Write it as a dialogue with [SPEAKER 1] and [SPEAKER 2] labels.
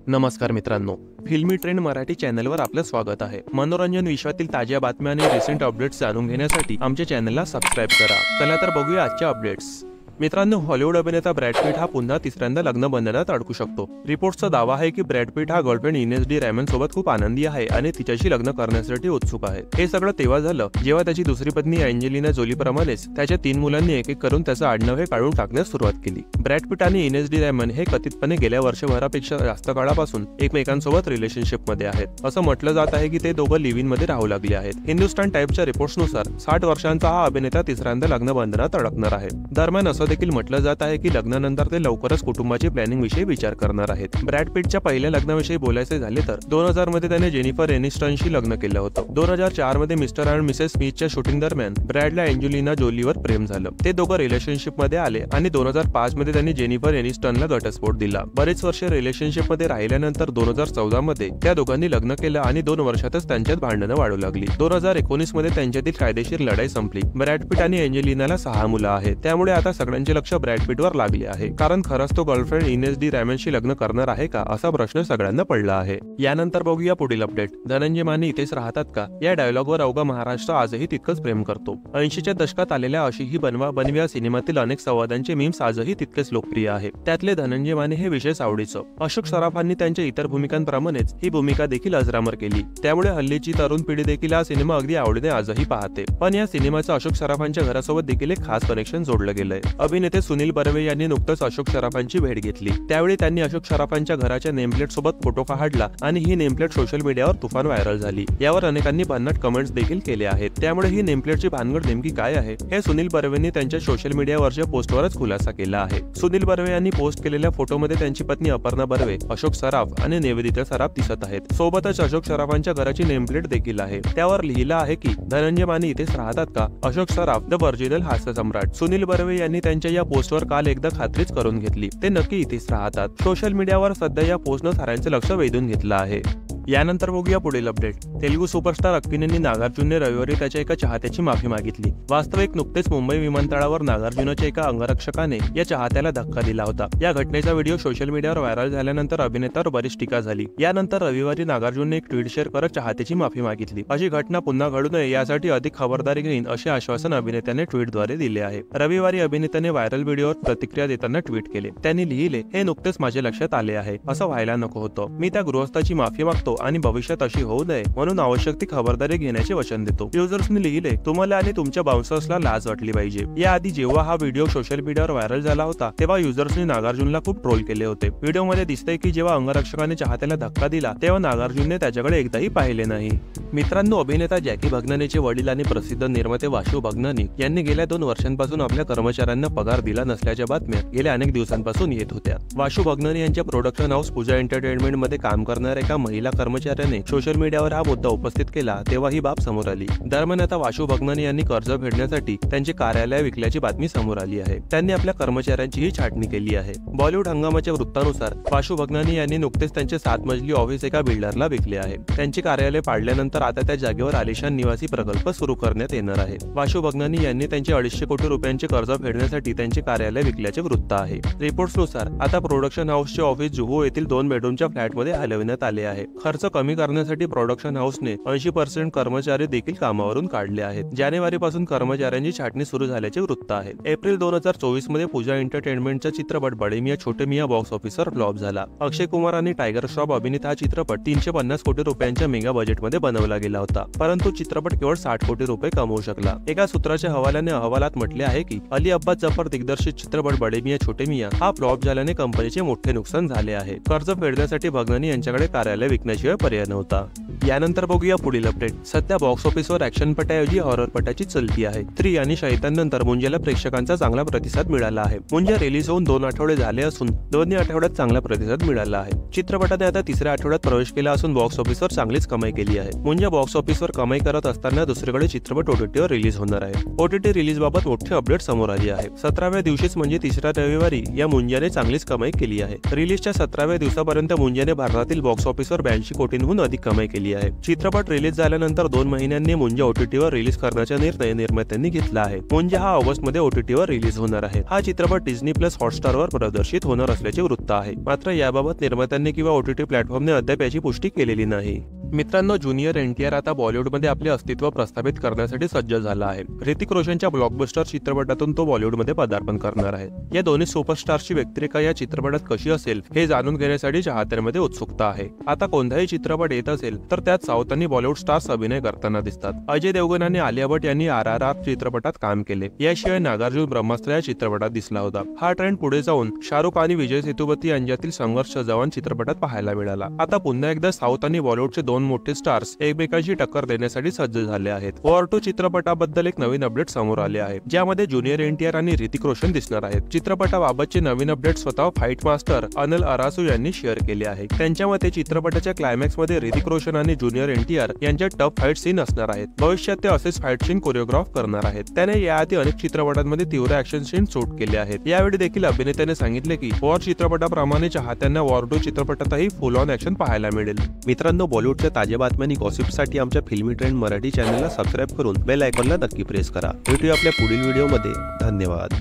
[SPEAKER 1] नमस्कार मित्रांनो, फिल्मी ट्रेंड मराठी चॅनलवर आपलं स्वागत आहे। मनोरंजन विश्वातील ताज्या बातम्या आणि रिसेंट अपडेट्स जाणून घेण्यासाठी आमच्या चॅनलला सबस्क्राइब करा। चला तर बघूया आजच्या अपडेट्स। मित्रांनो, हॉलिवूड अभिनेता ब्रॅड पिट हा पुन्हा तिसऱ्यांदा लग्न बंधनात अडकू शकतो। रिपोर्ट्सचा दावा आहे की ब्रॅड पिट हा गर्लफ्रेंड इनेस डी रॅमन सोबत खूप आनंदी आहे आणि तिच्याशी लग्न करण्यासाठी उत्सुक आहे। हे सगळं तेव्हा झालं जेव्हा त्याची दुसरी पत्नी अँजेलिना जोली प्रमाणेच त्याच्या 3 मुलांनी एक एक करून त्याचं आडनाव हे काढून टाकण्यास सुरुवात केली। ब्रॅड पिट आणि इनेस डी रॅमन हे कथितपणे गेल्या वर्षभरापेक्षा जास्त काळापासून एकमेकांसोबत रिलेशनशिपमध्ये आहेत। असं म्हटलं जात आहे की ते दोघं लिव्ह इन मध्ये राहू लागले आहेत। हिंदुस्तान टाइम्सच्या रिपोर्ट्सनुसार 60 वर्षांचा हा अभिनेता तिसऱ्यांदा लग्न बंधनात अडकणार आहे। दरम्यान असं देखील म्हटलं जात आहे की लग्नानंतर ते लवकरच कुटुंबाची प्लॅनिंग विषयी विचार करणार आहेत। ब्रॅड पिटच्या पहिल्या लग्नाविषयी बोलायचे झाले तर 2000 मध्ये त्याने जेनिफर एनिस्टनशी लग्न केलं होतं। 2004 मध्ये मिस्टर अँड मिसेस स्मिथच्या शूटिंग दरम्यान ब्रॅडला अँजेलिना जोलीवर प्रेम झालं। ते दोघं रिलेशनशिप मध्ये आले आणि 2005 मध्ये त्यांनी जेनिफर एनिस्टनला घटस्फोट दिला। बरेच वर्ष रिलेशनशिप मध्ये राहिल्यानंतर 2014 मध्ये त्या दोघांनी लग्न केलं आणि 2 वर्षातच त्यांच्यात भांडणं वाढू लागली। 2019 मध्ये त्यांच्यातील कायदेशीर लढाई संपली। ब्रॅड पिट आणि अँजेलिनाला 6 मुलं आहेत, त्यामुळे आता सगळ्यांचे लक्ष ब्रॅड पिटवर लागले आहे, कारण खरंच तो गर्लफ्रेंड इनेस डी रॅमनशी लग्न करणार आहे का असा प्रश्न सगळ्यांना पडला आहे। यानंतर बघूया पुढील अपडेट। धनंजय माने इथेच राहतात का या डायलॉगवर अवघा महाराष्ट्र आजही तितकंच प्रेम करतो। 80च्या दशकात आलेल्या अशी ही बनवा बनव्या सिनेमातील अनेक संवादांचे मीम्स आजही तितकेच लोकप्रिय आहे। त्यातले धनंजय माने हे विशेष आवडीचं। अशोक सराफांनी त्यांच्या इतर भूमिकांप्रमाणेच ही भूमिका देखील अजरामर केली, त्यामुळे हल्लीची तरुण पिढी देखील हा सिनेमा अगदी आवडीने आजही पाहते। पण या सिनेमाचं अशोक सराफांच्या घरासोबत देखील एक खास कनेक्शन जोडलं गेलंय। अभिनेते सुनील बर्वे यांनी नुकतंच अशोक सराफांची भेट घेतली। त्यावेळी त्यांनी अशोक सराफांच्या घराच्या नेमप्लेट सोबत फोटो काढला आणि ही नेमप्लेट सोशल मीडियावर तुफान व्हायरल झाली। यावर अनेकांनी भन्नाट कमेंट्स देखील केले आहेत। त्यामुळे ही नेमप्लेटची भानगड नेमकी काय आहे हे सुनील बर्वेंनी त्यांच्या सोशल मीडियावरच्या पोस्टवरच खुलासा केला आहे। सुनील बर्वे यांनी पोस्ट केलेल्या फोटोमध्ये त्यांची पत्नी अपर्णा बर्वे, अशोक सराफ आणि निवेदिता सराफ दिसत आहेत। सोबतच अशोक सराफांच्या घराची नेमप्लेट देखील आहे। त्यावर लिहिलं आहे की धनंजय माने इथेच राहतात का, अशोक सराफ द ओरिजिनल हास्य सम्राट। सुनील बर्वे यांनी त्यांच्या या पोस्टवर काल एकदा खात्रीच करून घेतली, ते नक्की इथेच राहतात। सोशल मीडियावर सध्या या पोस्टनं साऱ्यांचं लक्ष वेधून घेतलं आहे। यानंतर बघूया पुढील अपडेट। तेलुगू सुपरस्टार अक्किनेनी नागार्जुनने रविवारी त्याच्या एका चाहत्याची माफी मागितली। वास्तविक नुकतेच मुंबई विमानतळावर नागार्जुनच्या एका अंगरक्षकाने या चाहत्याला धक्का दिला होता। या घटनेचा व्हिडिओ सोशल मीडियावर व्हायरल झाल्यानंतर अभिनेत्यावर बरीच टीका झाली। यानंतर रविवारी नागार्जुनने एक ट्विट शेअर करत चाहत्याची माफी मागितली। अशी घटना पुन्हा घडू नये यासाठी अधिक खबरदारी घेईन असे आश्वासन अभिनेत्याने ट्विटद्वारे दिले आहे। रविवारी अभिनेत्याने व्हायरल व्हिडिओवर प्रतिक्रिया देताना ट्विट केले। त्यांनी लिहिले, हे नुकतेच माझ्या लक्षात आले आहे, असं व्हायला नको होतं। मी त्या गृहस्थाची माफी मागतो आणि भविष्यात अशी होऊ नये म्हणून आवश्यक ती खबरदारी घेण्याचे वचन देतो। युजर्सने लिहिले, तुम्हाला आणि तुमच्या बाउन्सर्सला लाज वाटली पाहिजे। याआधी जेव्हा हा व्हिडिओ सोशल मीडियावर व्हायरल झाला होता तेव्हा युजर्सने नागार्जुनला खूप ट्रोल केले होते। व्हिडिओमध्ये दिसतंय की जेव्हा अंगरक्षकाने चाहत्याला धक्का दिला तेव्हा नागार्जुनने त्याच्याकडे एकदाही पाहिले नाही। मित्रांनो, अभिनेता जॅकी भगनानीचे वडील आणि प्रसिद्ध निर्माते वाशू भगनानी यांनी गेल्या 2 वर्षांपासून आपल्या कर्मचाऱ्यांना पगार दिला नसल्याच्या बातम्या गेल्या अनेक दिवसांपासून येत होत्या। वाशू भगनानी यांच्या प्रोडक्शन हाऊस पूजा एंटरटेनमेंट मध्ये काम करणाऱ्या एका महिला कर्मचाऱ्याने सोशल मीडियावर हा मुद्दा उपस्थित केला तेव्हा ही बाब समोर आली। दरम्यान आता वाशू भगनानी यांनी कर्ज फेडण्यासाठी त्यांचे कार्यालय विकल्याची बातमी समोर आली आहे। त्यांनी आपल्या कर्मचाऱ्यांचीही छाटणी केली आहे। बॉलिवूड हंगामाच्या वृत्तानुसार वाशू भगनानी यांनी नुकतेच त्यांचे 7 मजली ऑफिस एका बिल्डरला विकले आहे। त्यांचे कार्यालय पाडल्यानंतर आता त्या जागेवर आलिशान निवासी प्रकल्प सुरू करण्यात येणार आहे। वाशू भगनानी यांनी त्यांचे 250 कोटी रुपयांचे कर्ज फेडण्यासाठी त्यांचे कार्यालय विकल्याचे वृत्त आहे। रिपोर्ट्सनुसार आता प्रोडक्शन हाऊसचे ऑफिस जुहू येथील 2 बेडरूमच्या फ्लॅटमध्ये हलविण्यात आले आहे। खर्च कमी करण्यासाठी प्रोडक्शन हाऊसने 80% कर्मचारी देखील कामावरून काढले आहेत। जानेवारीपासून कर्मचाऱ्यांची छाटणी सुरू झाल्याचे वृत्त आहे। एप्रिल 2024 मध्ये पूजा एंटरटेनमेंटचा चित्रपट बडे मियां छोटे मियां बॉक्स ऑफिसवर फ्लॉप झाला। अक्षय कुमार आणि टायगर श्रॉफ अभिनीत हा चित्रपट 350 कोटी रुपयांच्या मेगा बजेटमध्ये बनवला गेला होता, परंतु चित्रपट केवळ 60 कोटी रुपये कमवू शकला। एका सूत्राच्या हवाल्याने अहवालात म्हटले आहे की अली अब्बास जफर दिग्दर्शित चित्रपट बडे मियां छोटे मियां हा फ्लॉप झाल्याने कंपनीचे मोठे नुकसान झाले आहे। कर्ज फेडण्यासाठी भगनानी यांच्याकडे कार्यालय विकण्याशिवाय पर्याय नव्हता। यानंतर बघूया पुढील अपडेट। सध्या बॉक्स ऑफिसवर ऍक्शन पटाऐवजी हॉरर पटाची चलती आहे। स्त्री आणि शैतान नंतर मुंजाला प्रेक्षकांचा चांगला प्रतिसाद मिळाला आहे। मुंजा रिलीज होऊन 2 आठवडे झाले असून दोन्ही आठवड्यात चांगला प्रतिसाद मिळाला आहे। चित्रपटाने आता 3ऱ्या आठवड्यात प्रवेश केला असून बॉक्स ऑफिसवर चांगलीच कमाई केली आहे। मुंजा बॉक्स ऑफिसवर कमाई करत असताना दुसरीकडे चित्रपट ओटीटीवर रिलीज होणार आहे। ओटीटी रिलीज बाबत मोठी अपडेट समोर आली आहे। 17व्या दिवशीच म्हणजे 3ऱ्या रविवारी या मुंजाने चांगलीच कमाई केली आहे। रिलीजच्या 17व्या दिवसापर्यंत मुंजाने भारतातील बॉक्स ऑफिसवर 82 कोटींहून अधिक कमाई केली आहे. चित्रपट रिलीज झाल्यानंतर 2 महिन्यांनी मुंजे OTT-वर रिलीज करण्याचा निर्णय निर्मात्यांनी घेतला आहे. मुंजे हा ऑगस्टमध्ये OTT-वर रिलीज होणार आहे. हा चित्रपट डिझनी प्लस हॉटस्टारवर प्रदर्शित होणार असल्याचे वृत्त आहे. मात्र याबाबत निर्मात्यांनी किंवा OTT प्लॅटफॉर्मने अद्याप याची पुष्टी केलेली नाही. मित्रांनो, ज्युनियर NTR आता बॉलिवूडमध्ये आपले अस्तित्व प्रस्थापित करण्यासाठी सज्ज झाला आहे. ऋतिक रोशनच्या ब्लॉकबस्टर चित्रपटातून तो बॉलिवूडमध्ये पदार्पण करणार आहे. या दोन्ही सुपरस्टारची व्यक्तिरेखा या चित्रपटात कशी असेल हे जाणून घेण्यासाठी चाहत्यांमध्ये उत्सुकता आहे. आता कोणताही चित्रपट येत असेल तर त्यात साऊथ आणि बॉलिवूड स्टार्स अभिनय करताना दिसतात. अजय देवगण आणि आलिया भट यांनी RRR चित्रपटात काम केले. याशिवाय नागार्जुन ब्रह्मास्त्र या चित्रपटात दिसला होता. हा ट्रेंड पुढे जाऊन शाहरुख आणि विजय सेतुपती यांच्यातील संघर्ष जवान चित्रपटात पाहायला मिळाला. आता पुन्हा एकदा साऊथ आणि बॉलिवूडचे दोन मोठे स्टार्स एकमेकांची टक्कर देण्यासाठी सज्ज झाले आहेत. वॉर 2 चित्रपटाबद्दल एक नवीन अपडेट समोर आले आहे, ज्यामध्ये ज्युनियर NTR आणि ऋतिक रोशन दिसणार आहेत. चित्रपटाबाबतचे नवीन अपडेट स्वतः फाईट मास्टर अनिल अरासू यांनी शेअर केले आहे. त्यांच्या मते चित्रपटाच्या क्लायमॅक्स मध्ये ऋतिक रोशन आणि ज्युनियर NTR यांच्यात टफ फाईट सीन असणार आहेत. भविष्यात ते असेच फाईट सीन कोरिओग्राफ करणार आहेत. त्याने याआधी अनेक चित्रपटांमध्ये तीव्र ऍक्शन सीन शूट केले आहेत. यावेळी देखील अभिनेत्याने सांगितले की वॉर चित्रपटाप्रमाणे चाहत्यांना वॉर 2 चित्रपटातही फुल ऑन ऍक्शन पाहायला मिळेल. मित्रांनो, बॉलिवूडच्या ताज्या बातम्या आणि गॉसिपसाठी आमच्या फिल्मी ट्रेंड मराठी चॅनलला सबस्क्राईब करून बेल आयकॉनला नक्की प्रेस करा. भेटूया आपल्या पुढील व्हिडिओमध्ये. धन्यवाद.